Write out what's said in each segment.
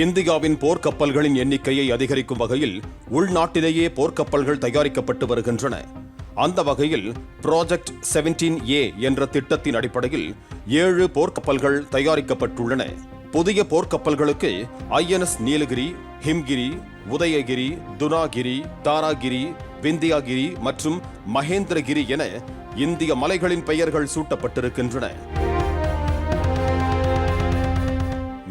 இந்தியாவின் போர்க்கப்பல்களின் எண்ணிக்கையை அதிகரிக்கும் வகையில் உள்நாட்டிலேயே போர்க்கப்பல்கள் தயாரிக்கப்பட்டு வருகின்றன. அந்த வகையில் ப்ராஜெக்ட் 17A என்ற திட்டத்தின் அடிப்படையில் 7 போர்க்கப்பல்கள் தயாரிக்கப்பட்டுள்ளன. புதிய போர்க்கப்பல்களுக்கு INS நீலகிரி, ஹிம்கிரி, உதயகிரி, துனாகிரி, தாராகிரி, விந்தியாகிரி மற்றும் மகேந்திரகிரி என இந்திய மலைகளின் பெயர்கள் சூட்டப்பட்டிருக்கின்றன.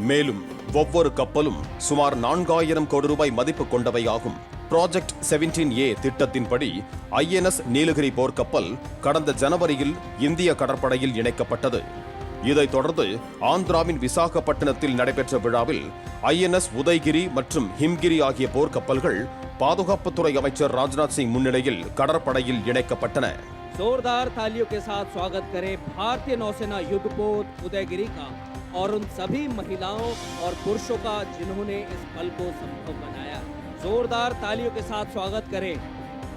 மேலும் ஒவ்வொரு கப்பலும் சுமார் 4000 கோடி ரூபாய் மதிப்பு கொண்டவையாகும். ப்ராஜெக்ட் 17A திட்டத்தின்படி INS நீலகிரி போர்க்கப்பல் கடந்த ஜனவரியில் இந்திய கடற்படையில் இணைக்கப்பட்டது. இதைத் தொடர்ந்து ஆந்திராவின் விசாகப்பட்டினத்தில் நடைபெற்ற விழாவில் INS உதய்கிரி மற்றும் ஹிம்கிரி ஆகிய போர்க்கப்பல்கள் பாதுகாப்புத்துறை அமைச்சர் ராஜ்நாத் சிங் முன்னிலையில் கடற்படையில் இணைக்கப்பட்டன. जोरदार तालियों के साथ स्वागत करें भारतीय नौसेना युद्धपोत उदयगिरी का और उन सभी महिलाओं और पुरुषों का जिन्होंने इस पल को संभव बनाया। जोरदार तालियों के साथ स्वागत करें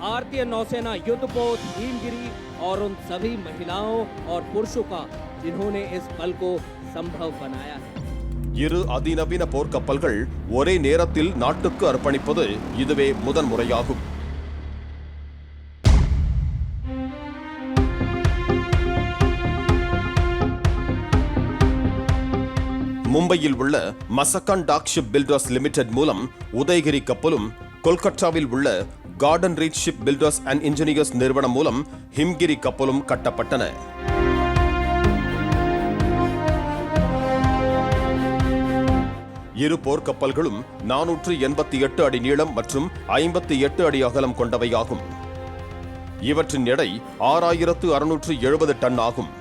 भारतीय नौसेना युद्धपोत हिमगिरी और उन सभी महिलाओं और पुरुषों का जिन्होंने इस पल को संभव बनाया। இரு அதிநவீன போர்க்கப்பல்கள் ஒரே நேரத்தில் நாட்டுக்கு அர்ப்பணிப்பது இதுவே முதன்முறையாகும். மும்பையில் உள்ள Mazagon Dock Ship Builders Limited மூலம் உதயகிரி கப்பலும், கொல்கத்தாவில் உள்ள Garden Reach Ship Builders and Engineers நிறுவனம் மூலம் ஹிம்கிரி கப்பலும் கட்டப்பட்டன. இரு போர்க்கப்பல்களும் 488 அடி நீளம் மற்றும் 58 அடி அகலம் கொண்டவையாகும். இவற்றின் எடை 6670 டன் ஆகும்.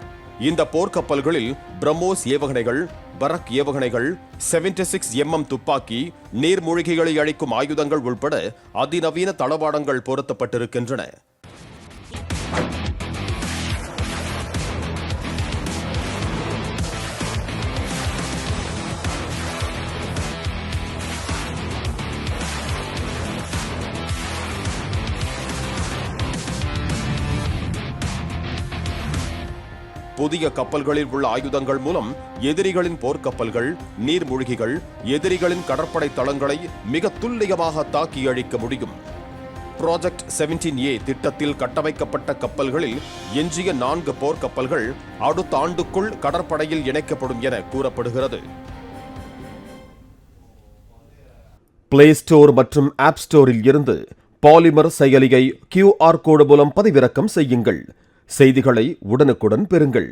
இந்த போர்க்கப்பல்களில் பிரம்மோஸ் ஏவுகணைகள், பரக் ஏவுகணைகள், 76mm துப்பாக்கி, நீர்மூழ்கிகளை அழிக்கும் ஆயுதங்கள் உள்பட அதிநவீன தளவாடங்கள் பொருத்தப்பட்டிருக்கின்றன. புதிய கப்பல்களில் உள்ள ஆயுதங்கள் மூலம் எதிரிகளின் போர்க்கப்பல்கள், நீர்மூழ்கிகள், எதிரிகளின் கடற்படை தளங்களை மிக துல்லியமாக தாக்கி அழிக்க முடியும். ப்ராஜெக்ட் 17A திட்டத்தில் கட்டமைக்கப்பட்ட கப்பல்களில் எஞ்சிய 4 போர்க்கப்பல்கள் அடுத்த ஆண்டுக்குள் கடற்படையில் இணைக்கப்படும் என கூறப்படுகிறது. பிளே ஸ்டோர் மற்றும் ஆப் ஸ்டோரில் இருந்து பாலிமர் செயலியை QR கோடு மூலம் பதிவிறக்கம் செய்யுங்கள். செய்திகளை உடனுக்குடன் பெறுங்கள்.